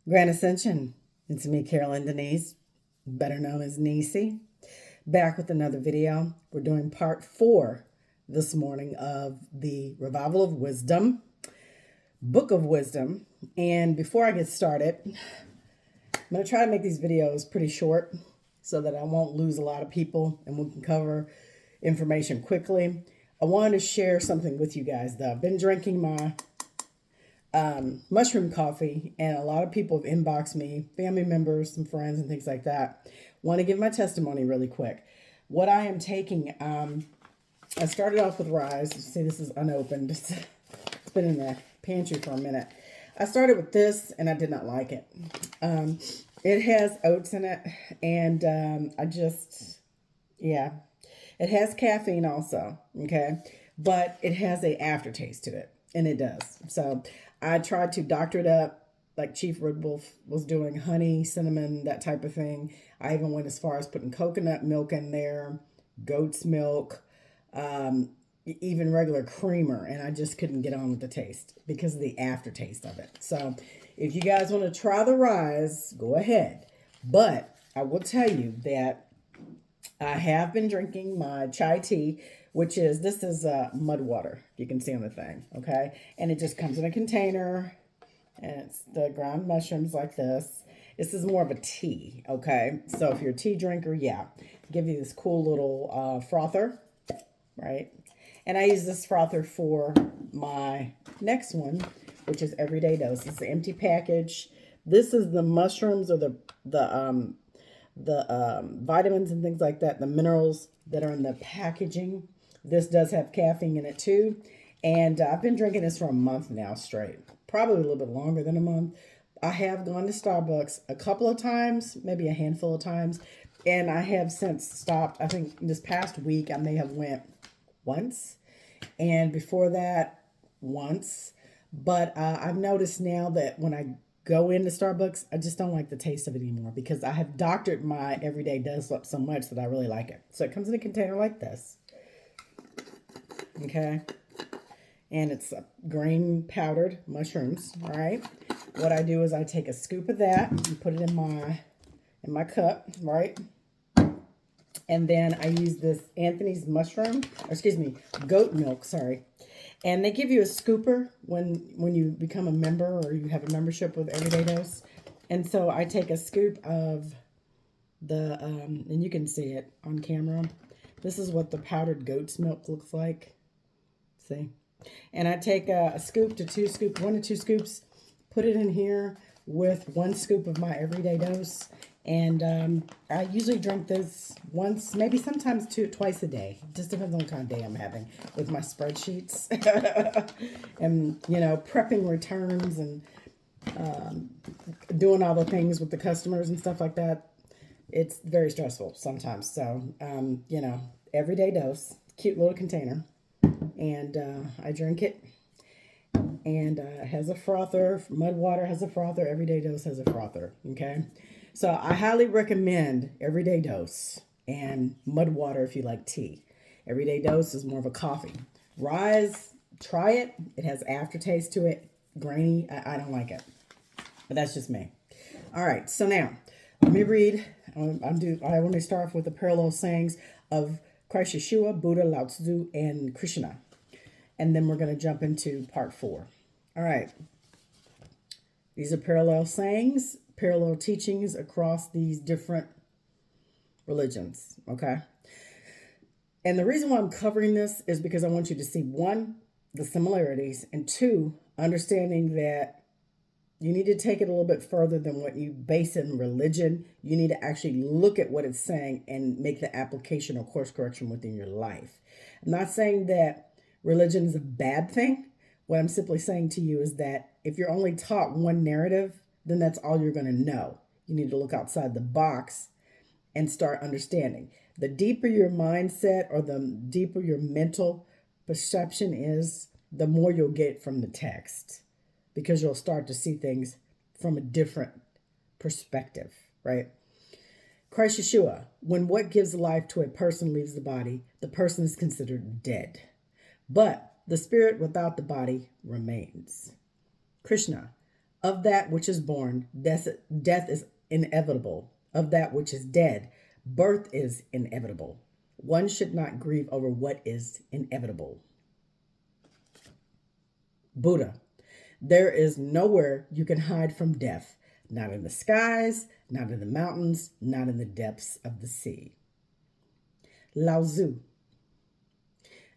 Grand Ascension. It's me, Carolyn Denise, better known as Nisi, back with another video. We're doing part 4 this morning of the Revival of Wisdom, Book of Wisdom. And before I get started, I'm going to try to make these videos pretty short so that I won't lose a lot of people and we can cover information quickly. I wanted to share something with you guys, though. I've been drinking my mushroom coffee, and a lot of people have inboxed me, family members, some friends, and things like that. Want to give my testimony really quick. What I am taking, I started off with Rise. You see, this is unopened. It's been in the pantry for a minute. I started with this, and I did not like it. It has oats in it, and yeah, it has caffeine also, okay? But it has a aftertaste to it, and it does. So I tried to doctor it up like Chief Red Wolf was doing, honey, cinnamon, that type of thing. I even went as far as putting coconut milk in there, goat's milk, even regular creamer, and I just couldn't get on with the taste because of the aftertaste of it. So if you guys want to try the Rise, go ahead. But I will tell you that I have been drinking my chai tea, which is, this is mud water, you can see on the thing, okay? And it just comes in a container, and it's the ground mushrooms like this. This is more of a tea, okay? So if you're a tea drinker, yeah. Give you this cool little frother, right? And I use this frother for my next one, which is Everyday Dose. It's an empty package. This is the mushrooms or the vitamins and things like that, the minerals that are in the packaging. This does have caffeine in it too. And I've been drinking this for a month now straight, probably a little bit longer than a month. I have gone to Starbucks a couple of times, maybe a handful of times, and I have since stopped. I think this past week I may have went once, and before that once. But I've noticed now that when I go into Starbucks, I just don't like the taste of it anymore because I have doctored my Everyday Dose up so much that I really like it. So it comes in a container like this, okay? And it's green powdered mushrooms, all right? What I do is I take a scoop of that and put it in my cup, right? And then I use this Anthony's mushroom, or excuse me, goat milk, sorry. And they give you a scooper when you become a member or you have a membership with Everyday Dose. And so I take a scoop of the, and you can see it on camera. This is what the powdered goat's milk looks like. See? And I take a scoop to 2 scoops, 1 to 2 scoops, put it in here with 1 scoop of my Everyday Dose. And I usually drink this once, maybe sometimes twice a day. Just depends on the kind of day I'm having with my spreadsheets. And, you know, prepping returns and doing all the things with the customers and stuff like that. It's very stressful sometimes. So, you know, Everyday Dose, cute little container. And I drink it. And it has a frother. Mud water has a frother. Everyday Dose has a frother. Okay. So I highly recommend Everyday Dose and mud water if you like tea. Everyday Dose is more of a coffee. Rise, try it. It has aftertaste to it. Grainy. I don't like it. But that's just me. All right. So now, let me read. I want to start off with the parallel sayings of Christ Yeshua, Buddha, Lao Tzu, and Krishna. And then we're going to jump into part 4. All right. These are parallel sayings, parallel teachings across these different religions. Okay. And the reason why I'm covering this is because I want you to see, 1, the similarities, and 2, understanding that you need to take it a little bit further than what you base in religion. You need to actually look at what it's saying and make the application or course correction within your life. I'm not saying that religion is a bad thing. What I'm simply saying to you is that if you're only taught one narrative, then that's all you're going to know. You need to look outside the box and start understanding. The deeper your mindset or the deeper your mental perception is, the more you'll get from the text, because you'll start to see things from a different perspective, right? Christ Yeshua, when what gives life to a person leaves the body, the person is considered dead. But the spirit without the body remains. Krishna, Of that which is born, death is inevitable. Of that which is dead, birth is inevitable. One should not grieve over what is inevitable. Buddha. There is nowhere you can hide from death, not in the skies, not in the mountains, not in the depths of the sea. Lao Tzu.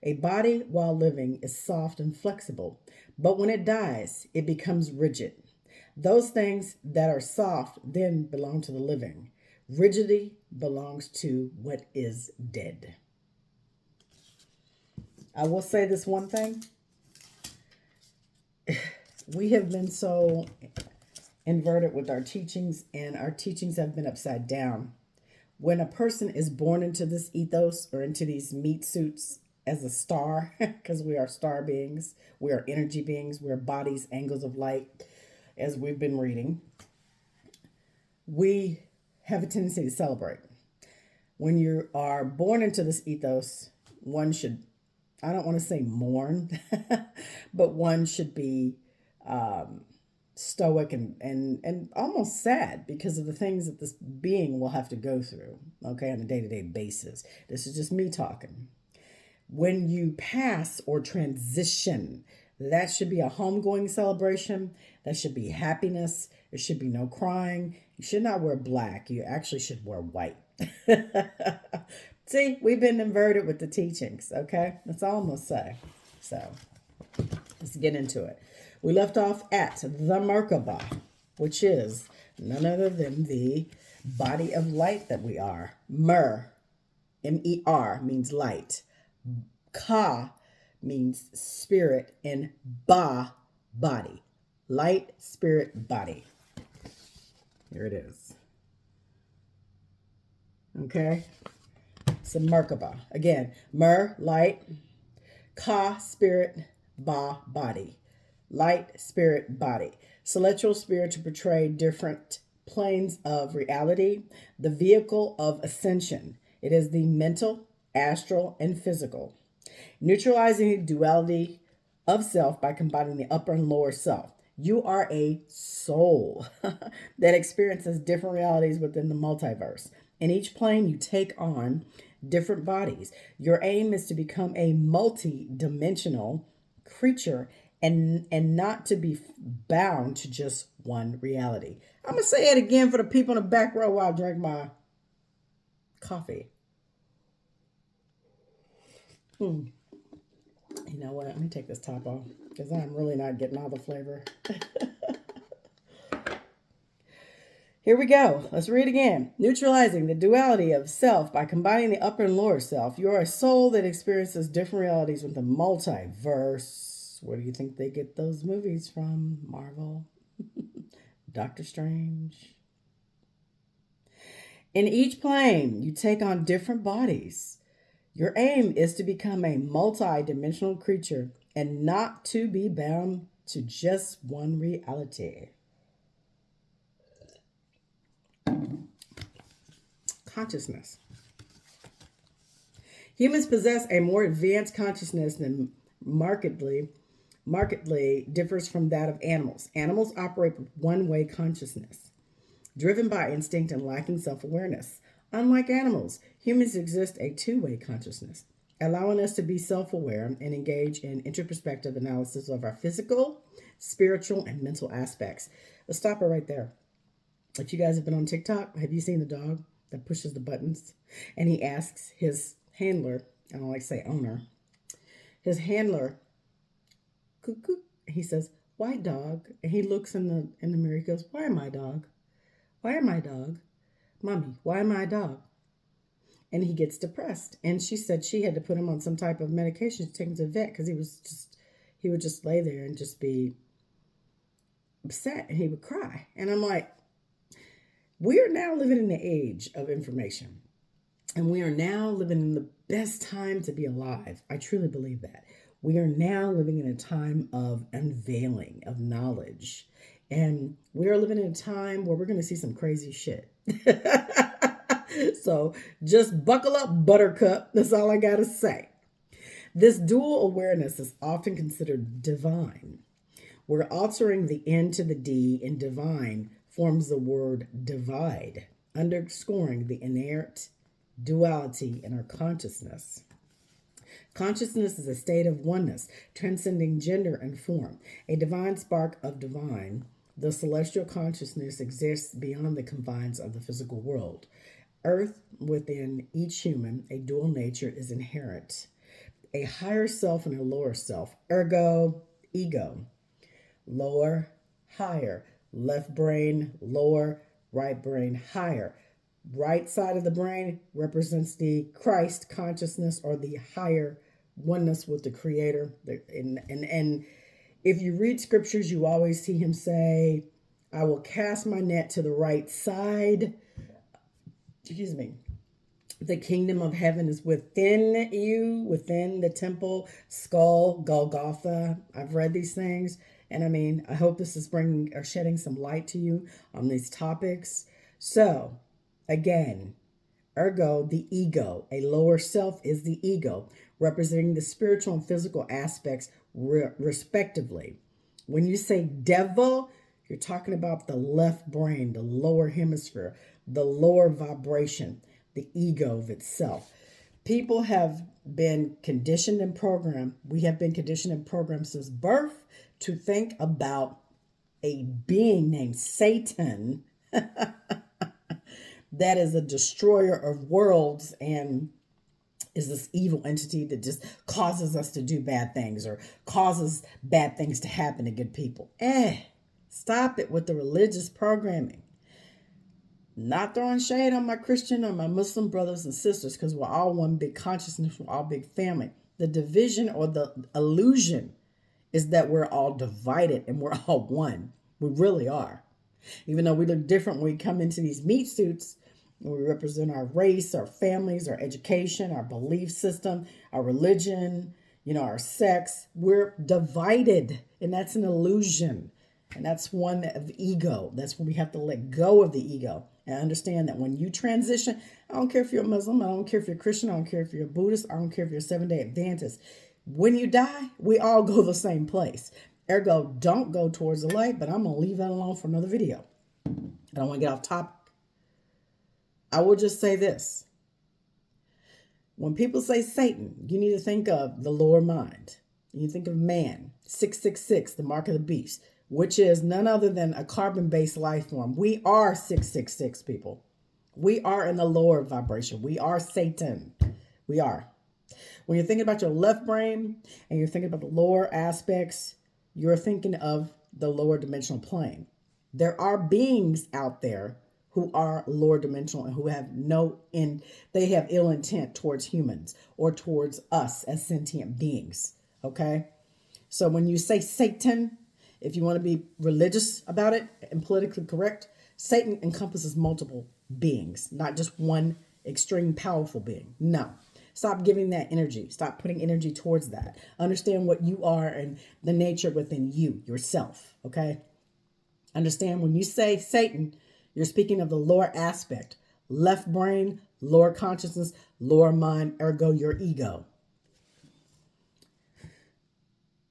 A body while living is soft and flexible, but when it dies, it becomes rigid. Those things that are soft then belong to the living. Rigidity belongs to what is dead. I will say this one thing. We have been so inverted with our teachings, and our teachings have been upside down. When a person is born into this ethos or into these meat suits as a star, because we are star beings, we are energy beings, we're bodies, angles of light, as we've been reading, we have a tendency to celebrate. When you are born into this ethos, one should, I don't want to say mourn, but one should be stoic and almost sad because of the things that this being will have to go through, okay, on a day-to-day basis. This is just me talking. When you pass or transition, that should be a homegoing celebration. That should be happiness. There should be no crying. You should not wear black. You actually should wear white. See, we've been inverted with the teachings, okay? That's all I'm going to say. So, let's get into it. We left off at the Merkaba, which is none other than the body of light that we are. Mer, M-E-R, means light. Ka means spirit, and Ba, body. Light, spirit, body. Here it is. Okay? So Merkaba. Again, Mer, light. Ka, spirit. Ba, body. Light, spirit, body. Celestial spirit to portray different planes of reality. The vehicle of ascension. It is the mental, astral, and physical. Neutralizing the duality of self by combining the upper and lower self. You are a soul that experiences different realities within the multiverse. In each plane, you take on different bodies. Your aim is to become a multi-dimensional creature and not to be bound to just one reality. I'm going to say it again for the people in the back row while I drink my coffee. You know what? Let me take this top off because I'm really not getting all the flavor. Here we go. Let's read again. Neutralizing the duality of self by combining the upper and lower self. You are a soul that experiences different realities with the multiverse. Where do you think they get those movies from? Marvel? Doctor Strange? In each plane, you take on different bodies. Your aim is to become a multi-dimensional creature and not to be bound to just one reality. Consciousness. Humans possess a more advanced consciousness than markedly differs from that of animals. Animals operate with one-way consciousness, driven by instinct and lacking self-awareness. Unlike animals, humans exist a two-way consciousness, allowing us to be self-aware and engage in introspective analysis of our physical, spiritual, and mental aspects. Let's stop it right there. If you guys have been on TikTok, have you seen the dog that pushes the buttons? And he asks his handler, I don't like to say owner, his handler, cuckoo, he says, "Why dog?" And he looks in the mirror, he goes, "Why am I dog? Why am I dog? Mommy, why am I a dog?" And he gets depressed. And she said she had to put him on some type of medication to take him to the vet because he would just lay there and just be upset and he would cry. And I'm like, we are now living in the age of information. And we are now living in the best time to be alive. I truly believe that. We are now living in a time of unveiling of knowledge. And we are living in a time where we're going to see some crazy shit. So just buckle up, buttercup. That's all I got to say. This dual awareness is often considered divine. Where altering the N to the D in divine forms the word divide, underscoring the inherent duality in our consciousness. Consciousness is a state of oneness, transcending gender and form. A divine spark of divine, the celestial consciousness exists beyond the confines of the physical world. Earth, within each human, a dual nature is inherent. A higher self and a lower self, ergo, ego. Lower, higher. Left brain, lower. Right brain, higher. Right side of the brain represents the Christ consciousness, or the higher oneness with the Creator. And if you read scriptures, you always see him say, I will cast my net to the right side. Excuse me. The kingdom of heaven is within you, within the temple, skull, Golgotha. I've read these things. And I mean, I hope this is bringing or shedding some light to you on these topics. So, again, ergo, the ego. A lower self is the ego, representing the spiritual and physical aspects respectively. When you say devil, you're talking about the left brain, the lower hemisphere, the lower vibration, the ego of itself. People have been conditioned and programmed. We have been conditioned and programmed since birth to think about a being named Satan that is a destroyer of worlds and is this evil entity that just causes us to do bad things or causes bad things to happen to good people. Stop it with the religious programming. Not throwing shade on my Christian or my Muslim brothers and sisters, because we're all one big consciousness, we're all big family. The division or the illusion is that we're all divided and we're all one. We really are. Even though we look different when we come into these meat suits, we represent our race, our families, our education, our belief system, our religion, our sex. We're divided, and that's an illusion. And that's one of ego. That's when we have to let go of the ego and understand that when you transition, I don't care if you're a Muslim, I don't care if you're Christian, I don't care if you're a Buddhist, I don't care if you're a Seventh-day Adventist. When you die, we all go the same place. Ergo, don't go towards the light, but I'm going to leave that alone for another video. I don't want to get off topic. I will just say this. When people say Satan, you need to think of the lower mind. You think of man, 666, the mark of the beast, which is none other than a carbon-based life form. We are 666 people. We are in the lower vibration. We are Satan. We are. When you're thinking about your left brain and you're thinking about the lower aspects, you're thinking of the lower dimensional plane. There are beings out there who are lower dimensional and who have they have ill intent towards humans or towards us as sentient beings. Okay? So when you say Satan, if you want to be religious about it and politically correct, Satan encompasses multiple beings, not just one extreme powerful being. No. Stop giving that energy. Stop putting energy towards that. Understand what you are and the nature within you, yourself. Okay? Understand when you say Satan, you're speaking of the lower aspect, left brain, lower consciousness, lower mind, ergo your ego.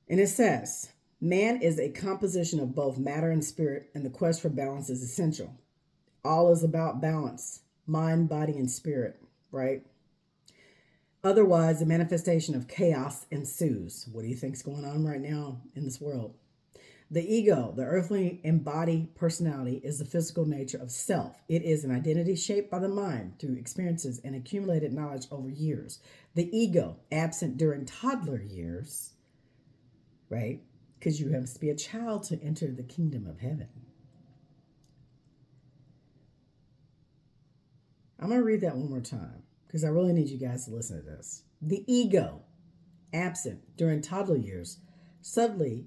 And it says, man is a composition of both matter and spirit, and the quest for balance is essential. All is about balance, mind, body, and spirit, right? Otherwise, the manifestation of chaos ensues. What do you think's going on right now in this world? The ego, the earthly embodied personality, is the physical nature of self. It is an identity shaped by the mind through experiences and accumulated knowledge over years. The ego, absent during toddler years, right? Because you have to be a child to enter the kingdom of heaven. I'm going to read that one more time because I really need you guys to listen to this. The ego, absent during toddler years, subtly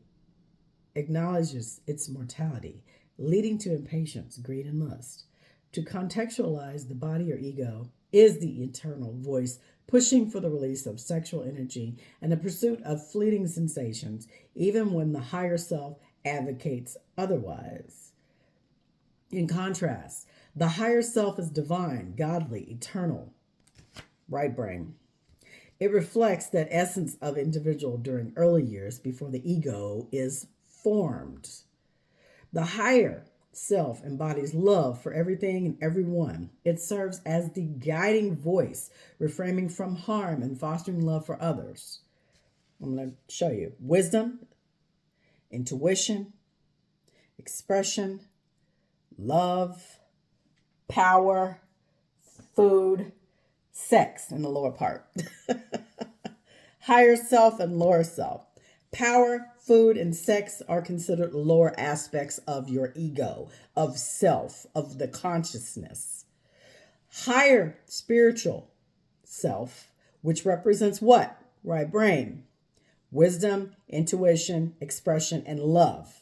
acknowledges its mortality, leading to impatience, greed, and lust. To contextualize, the body or ego is the internal voice pushing for the release of sexual energy and the pursuit of fleeting sensations, even when the higher self advocates otherwise. In contrast, the higher self is divine, godly, eternal, right brain. It reflects that essence of individual during early years before the ego is transformed. The higher self embodies love for everything and everyone. It serves as the guiding voice, refraining from harm and fostering love for others. I'm going to show you wisdom, intuition, expression, love, power, food, sex in the lower part. Higher self and lower self. Power, food, and sex are considered lower aspects of your ego, of self, of the consciousness. Higher spiritual self, which represents what? Right brain. Wisdom, intuition, expression, and love.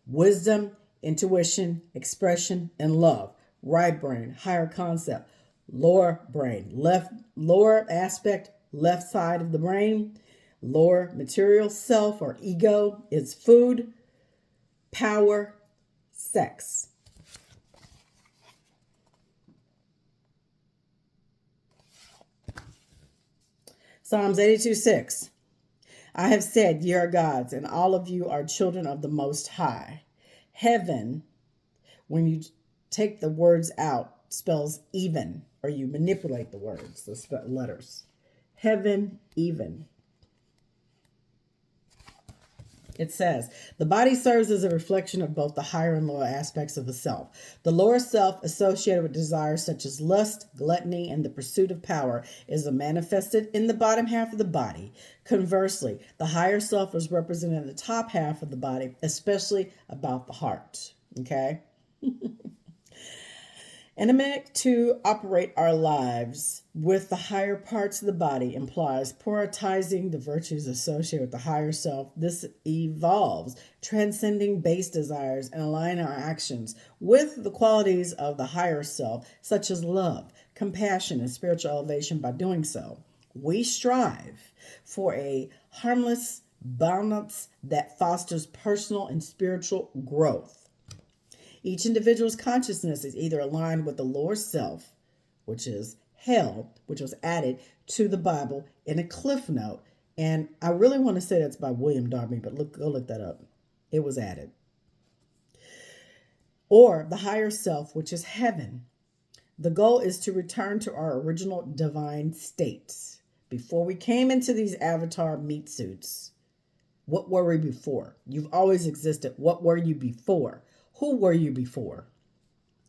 Wisdom, intuition, expression, and love. Right brain, higher concept. Lower brain, lower aspect, left side of the brain. Lower material self or ego is food, power, sex. Psalms 82:6. I have said, ye are gods, and all of you are children of the Most High. Heaven, when you take the words out, spells even, or you manipulate the words, the letters. Heaven, even. It says, the body serves as a reflection of both the higher and lower aspects of the self. The lower self, associated with desires such as lust, gluttony, and the pursuit of power, is manifested in the bottom half of the body. Conversely, the higher self is represented in the top half of the body, especially about the heart. Okay? Enigmatic to operate our lives with the higher parts of the body implies prioritizing the virtues associated with the higher self. This evolves, transcending base desires and aligning our actions with the qualities of the higher self, such as love, compassion, and spiritual elevation. By doing so, we strive for a harmless balance that fosters personal and spiritual growth. Each individual's consciousness is either aligned with the lower self, which is hell, which was added to the Bible in a cliff note. And I really want to say that's by William Darby, but go look that up. It was added. Or the higher self, which is heaven. The goal is to return to our original divine states. Before we came into these avatar meat suits, what were we before? You've always existed. What were you before? Who were you before?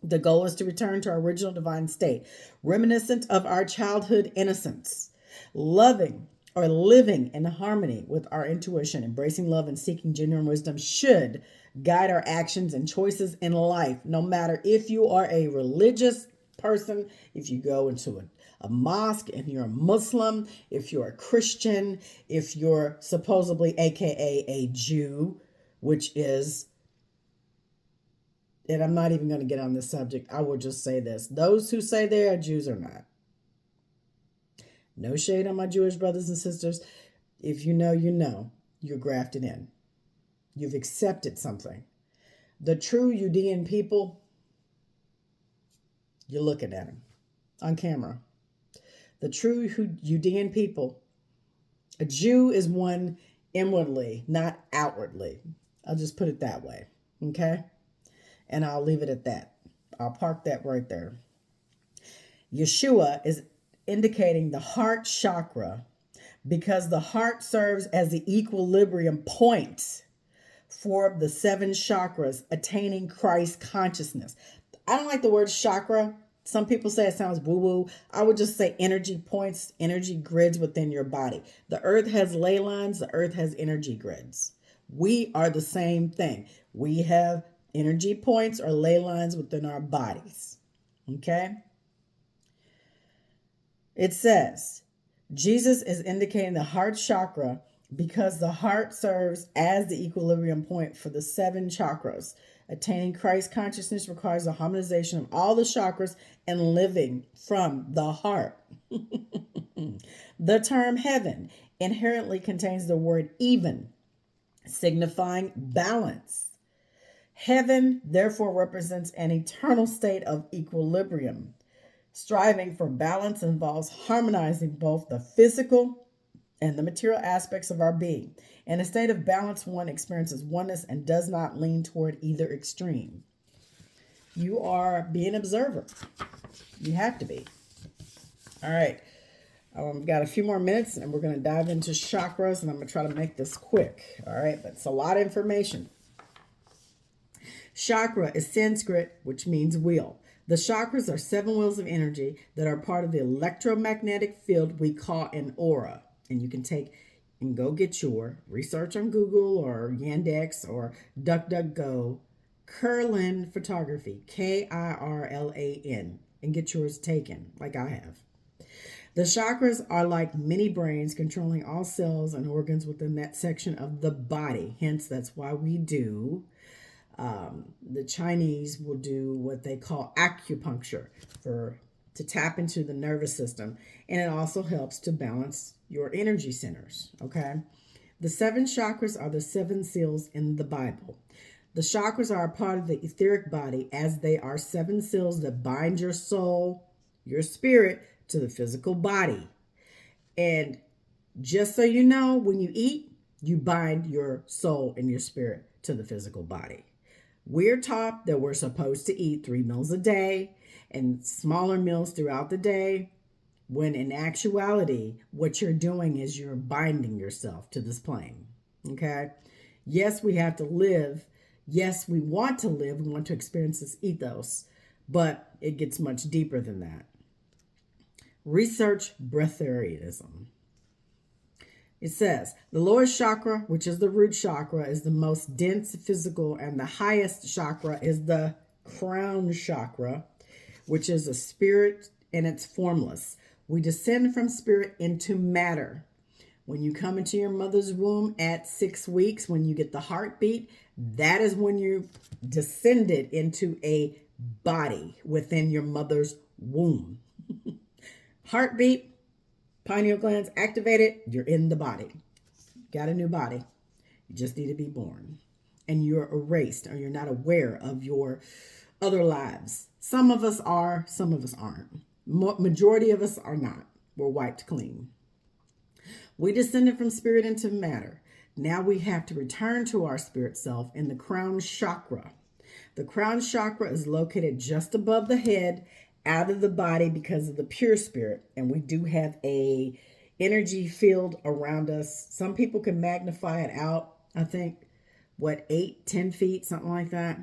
The goal is to return to our original divine state, reminiscent of our childhood innocence, loving or living in harmony with our intuition. Embracing love and seeking genuine wisdom should guide our actions and choices in life, no matter if you are a religious person, if you go into a mosque and you're a Muslim, if you're a Christian, if you're supposedly AKA a Jew, which is, and I'm not even going to get on this subject. I will just say this. Those who say they are Jews are not. No shade on my Jewish brothers and sisters. If you know, you know. You're grafted in. You've accepted something. The true Judean people, you're looking at them on camera. The true Judean people, a Jew is one inwardly, not outwardly. I'll just put it that way. Okay? And I'll leave it at that. I'll park that right there. Yeshua is indicating the heart chakra because the heart serves as the equilibrium point for the 7 chakras attaining Christ consciousness. I don't like the word chakra. Some people say it sounds woo-woo. I would just say energy points, energy grids within your body. The earth has ley lines. The earth has energy grids. We are the same thing. We have energy points or ley lines within our bodies. Okay? It says, Jesus is indicating the heart chakra because the heart serves as the equilibrium point for the 7 chakras. Attaining Christ consciousness requires a harmonization of all the chakras and living from the heart. The term heaven inherently contains the word even, signifying balance. Heaven, therefore, represents an eternal state of equilibrium. Striving for balance involves harmonizing both the physical and the material aspects of our being. In a state of balance, one experiences oneness and does not lean toward either extreme. You are being an observer. You have to be. All right. We've got a few more minutes and we're going to dive into chakras, and I'm going to try to make this quick. All right. But it's a lot of information. Chakra is Sanskrit, which means wheel. The chakras are 7 wheels of energy that are part of the electromagnetic field we call an aura. And you can take and go get your research on Google or Yandex or DuckDuckGo, Kirlan Photography, Kirlan, and get yours taken like I have. The chakras are like mini brains controlling all cells and organs within that section of the body. Hence, that's why we do, the Chinese will do what they call acupuncture to tap into the nervous system. And it also helps to balance your energy centers, okay? The 7 chakras are the 7 seals in the Bible. The chakras are a part of the etheric body, as they are 7 seals that bind your soul, your spirit, to the physical body. And just so you know, when you eat, you bind your soul and your spirit to the physical body. We're taught that we're supposed to eat 3 meals a day and smaller meals throughout the day, when in actuality, what you're doing is you're binding yourself to this plane. Okay? Yes, we have to live. Yes, we want to live. We want to experience this ethos, but it gets much deeper than that. Research breatharianism. It says the lowest chakra, which is the root chakra, is the most dense physical, and the highest chakra is the crown chakra, which is a spirit, and it's formless. We descend from spirit into matter. When you come into your mother's womb at 6 weeks, when you get the heartbeat, that is when you descended into a body within your mother's womb. Heartbeat, pineal glands activated, you're in the body. Got a new body. You just need to be born. And you're erased, or you're not aware of your other lives. Some of us are, some of us aren't. Majority of us are not. We're wiped clean. We descended from spirit into matter. Now we have to return to our spirit self in the crown chakra. The crown chakra is located just above the head, out of the body, because of the pure spirit. And we do have a energy field around us. Some people can magnify it out, I think, 8-10 feet, something like that.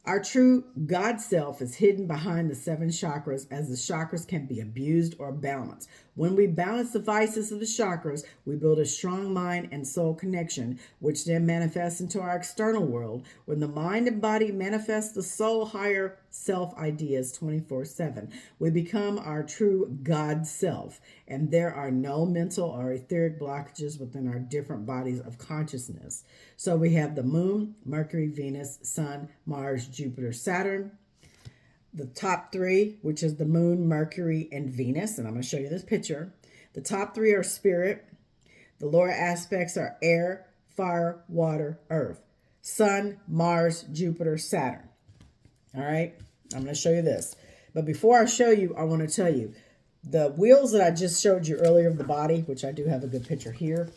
Our true God self is hidden behind the 7 chakras, as the chakras can be abused or balanced. When we balance the vices of the chakras, we build a strong mind and soul connection, which then manifests into our external world. When the mind and body manifest the soul higher self ideas 24/7, we become our true God self, and there are no mental or etheric blockages within our different bodies of consciousness. So we have the moon, Mercury, Venus, Sun, Mars, Jupiter, Saturn. The top 3, which is the moon, Mercury, and Venus. And I'm going to show you this picture. The top 3 are spirit. The lower aspects are air, fire, water, earth. Sun, Mars, Jupiter, Saturn. All right. I'm going to show you this. But before I show you, I want to tell you the wheels that I just showed you earlier of the body, which I do have a good picture here,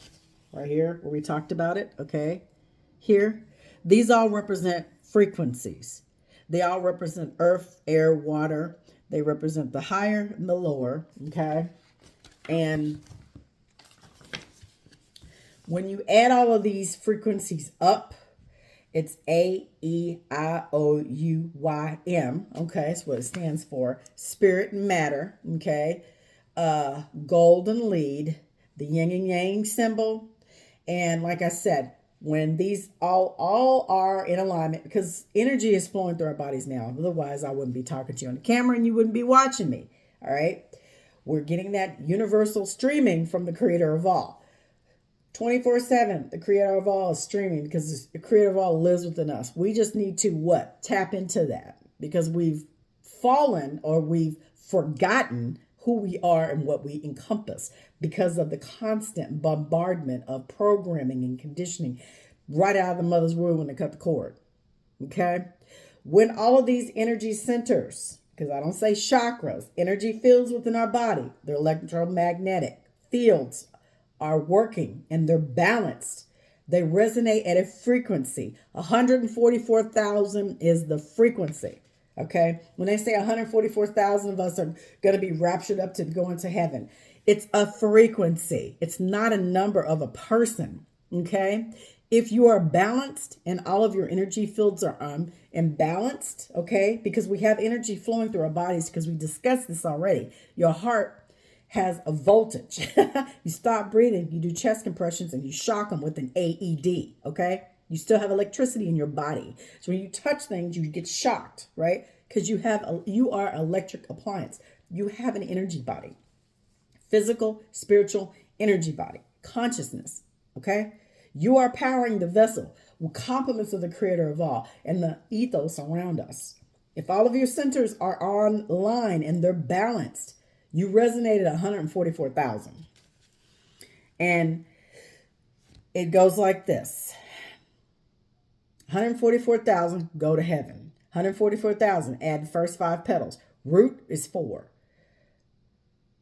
right here, where we talked about it. Okay. Here. These all represent frequencies. They all represent earth, air, water. They represent the higher and the lower, okay? And when you add all of these frequencies up, it's AEIOUYM, okay? That's what it stands for. Spirit and matter, okay? Golden lead, the yin and yang symbol. And like I said, when these all are in alignment, because energy is flowing through our bodies now. Otherwise, I wouldn't be talking to you on the camera and you wouldn't be watching me. All right. We're getting that universal streaming from the creator of all. 24/7, the creator of all is streaming, because the creator of all lives within us. We just need to what? Tap into that, because we've fallen, or we've forgotten who we are and what we encompass, because of the constant bombardment of programming and conditioning right out of the mother's womb when they cut the cord. Okay? When all of these energy centers, because I don't say chakras, energy fields within our body, they're electromagnetic fields are working and they're balanced. They resonate at a frequency. 144,000 is the frequency. Okay. When they say 144,000 of us are going to be raptured up to go into heaven, it's a frequency. It's not a number of a person. Okay. If you are balanced and all of your energy fields are imbalanced, okay, because we have energy flowing through our bodies, because we discussed this already. Your heart has a voltage. You stop breathing, you do chest compressions, and you shock them with an AED, okay? You still have electricity in your body. So when you touch things, you get shocked, right? Because you are electric appliance. You have an energy body. Physical, spiritual, energy body, consciousness, okay? You are powering the vessel with compliments of the creator of all and the ethos around us. If all of your centers are online and they're balanced, you resonate at 144,000. And it goes like this. 144,000 go to heaven. 144,000 add the first 5 petals. Root is 4.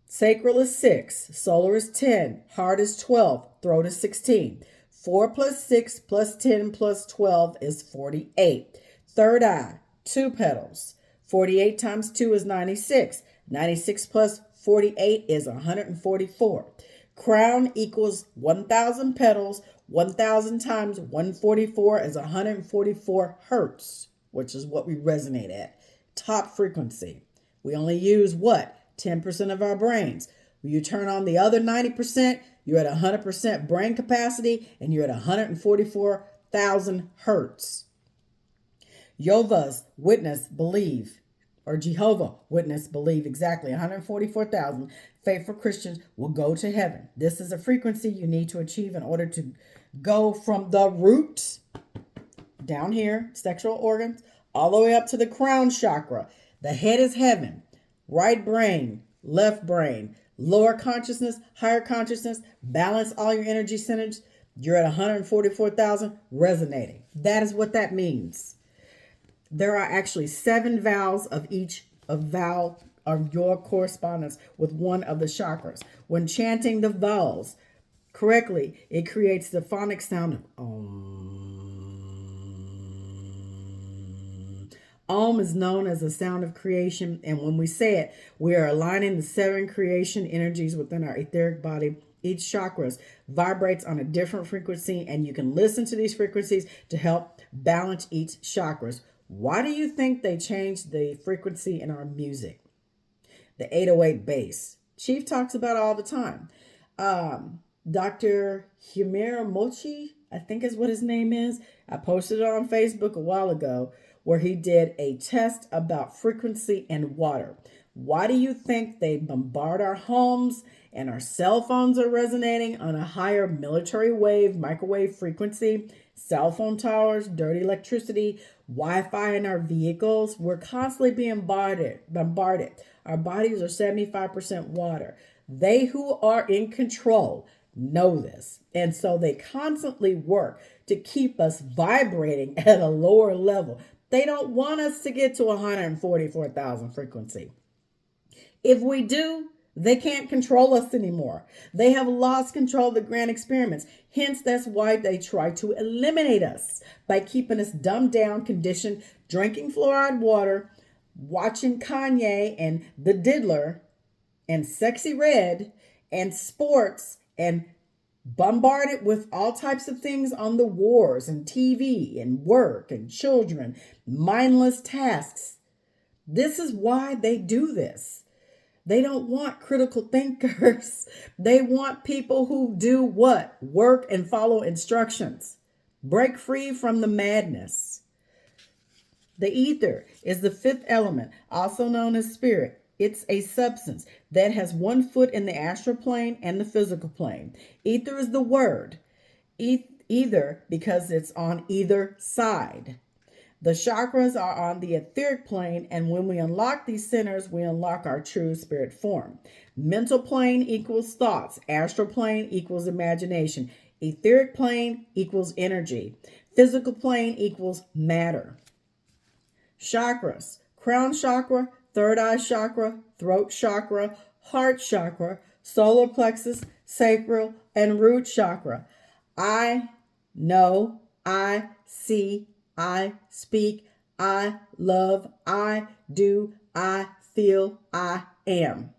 Sacral is 6. Solar is 10. Heart is 12. Throat is 16. 4 plus 6 plus 10 plus 12 is 48. Third eye, 2 petals. 48 times 2 is 96. 96 plus 48 is 144. Crown equals 1,000 petals. 1,000 times 144 is 144 hertz, which is what we resonate at. Top frequency. We only use what? 10% of our brains. When you turn on the other 90%, you're at 100% brain capacity and you're at 144,000 hertz. Yovas witness, believe, or Jehovah Witness believe exactly 144,000 faithful Christians will go to heaven. This is a frequency you need to achieve in order to go from the root down here, sexual organs, all the way up to the crown chakra. The head is heaven, right brain, left brain, lower consciousness, higher consciousness, balance all your energy centers. You're at 144,000 resonating. That is what that means. There are actually 7 vowels of each vowel of your correspondence with one of the chakras. When chanting the vowels correctly, it creates the phonic sound of Om. Om is known as the sound of creation, and when we say it, we are aligning the 7 creation energies within our etheric body. Each chakra vibrates on a different frequency, and you can listen to these frequencies to help balance each chakra. Why do you think they changed the frequency in our music? The 808 bass. Chief talks about it all the time. Dr. Humira Mochi, I think is what his name is. I posted it on Facebook a while ago where he did a test about frequency and water. Why do you think they bombard our homes and our cell phones are resonating on a higher military wave, microwave frequency? Cell phone towers, dirty electricity, Wi-Fi in our vehicles. We're constantly being bombarded. Our bodies are 75% water. They who are in control know this. And so they constantly work to keep us vibrating at a lower level. They don't want us to get to 144,000 frequency. If we do, they can't control us anymore. They have lost control of the grand experiments. Hence, that's why they try to eliminate us by keeping us dumbed down, conditioned, drinking fluoride water, watching Kanye and The Diddler and Sexy Red and sports and bombarded with all types of things on the wars and TV and work and children, mindless tasks. This is why they do this. They don't want critical thinkers. They want people who do what? Work and follow instructions. Break free from the madness. The ether is the 5th element, also known as spirit. It's a substance that has 1 foot in the astral plane and the physical plane. Ether is the word. Either because it's on either side. The chakras are on the etheric plane, and when we unlock these centers, we unlock our true spirit form. Mental plane equals thoughts. Astral plane equals imagination. Etheric plane equals energy. Physical plane equals matter. Chakras. Crown chakra, third eye chakra, throat chakra, heart chakra, solar plexus, sacral, and root chakra. I know, I see, I speak, I love, I do, I feel, I am.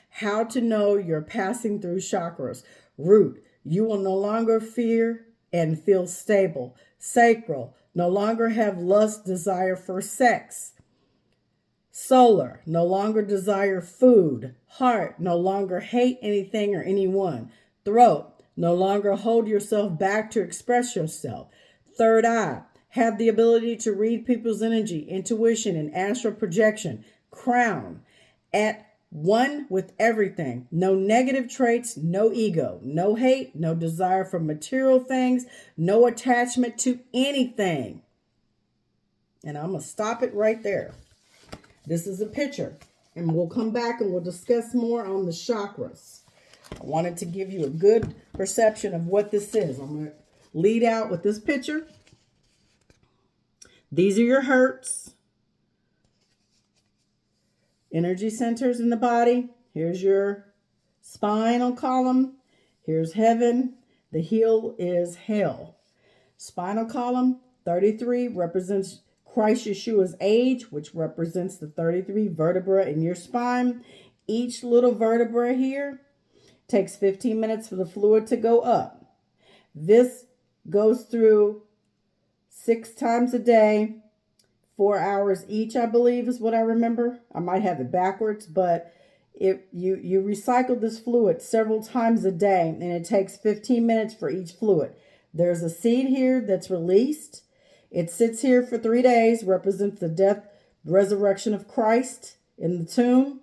How to know you're passing through chakras. Root, you will no longer fear and feel stable. Sacral, no longer have lust, desire for sex. Solar, no longer desire food. Heart, no longer hate anything or anyone. Throat, no longer hold yourself back to express yourself. Third eye, have the ability to read people's energy, intuition, and astral projection. Crown, at one with everything. No negative traits, no ego, no hate, no desire for material things, no attachment to anything. And I'm going to stop it right there. This is a picture, and we'll come back and we'll discuss more on the chakras. I wanted to give you a good perception of what this is. I'm going to lead out with this picture. These are your hertz, energy centers in the body. Here's your spinal column. Here's heaven. The heel is hell. Spinal column, 33, represents Christ Yeshua's age, which represents the 33 vertebrae in your spine. Each little vertebra here takes 15 minutes for the fluid to go up. This goes through 6 times a day, 4 hours each, I believe is what I remember. I might have it backwards, but you recycle this fluid several times a day, and it takes 15 minutes for each fluid. There's a seed here that's released. It sits here for 3 days, represents the death, resurrection of Christ in the tomb.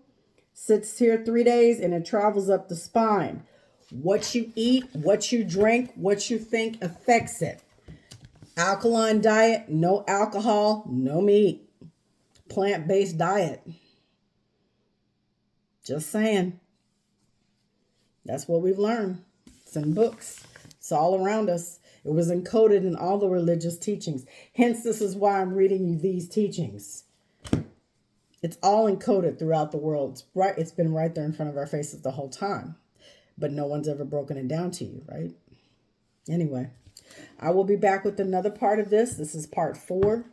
Sits here 3 days, and it travels up the spine. What you eat, what you drink, what you think affects it. Alkaline diet, no alcohol, no meat. Plant-based diet. Just saying. That's what we've learned. It's in books. It's all around us. It was encoded in all the religious teachings. Hence, this is why I'm reading you these teachings. It's all encoded throughout the world. It's been right there in front of our faces the whole time. But no one's ever broken it down to you, right? Anyway, I will be back with another part of this. This is part 4.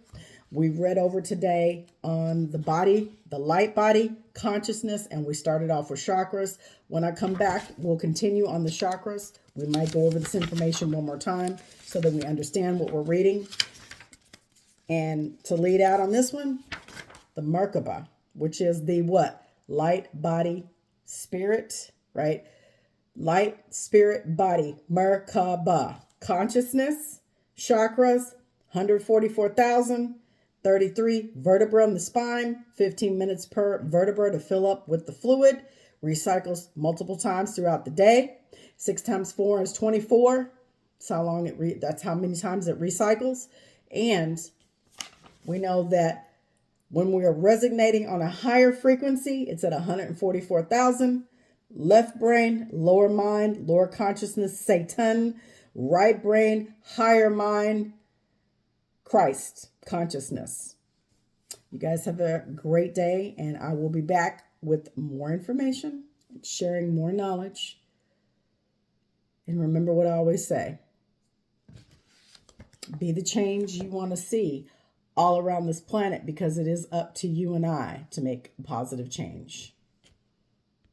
We've read over today on the body, the light body, consciousness, and we started off with chakras. When I come back, we'll continue on the chakras. We might go over this information one more time so that we understand what we're reading. And to lead out on this one, the Merkaba, which is the what? Light, body, spirit, right? Light, spirit, body, Merkaba. Consciousness, chakras, 144,000. 33 vertebra in the spine, 15 minutes per vertebra to fill up with the fluid. Recycles multiple times throughout the day. 6 times 4 is 24. That's how many times it recycles. And we know that when we are resonating on a higher frequency, it's at 144,000. Left brain, lower mind, lower consciousness, Satan. Right brain, higher mind, Christ consciousness. You guys have a great day, and I will be back with more information, sharing more knowledge. And remember what I always say. Be the change you want to see all around this planet, because it is up to you and I to make a positive change.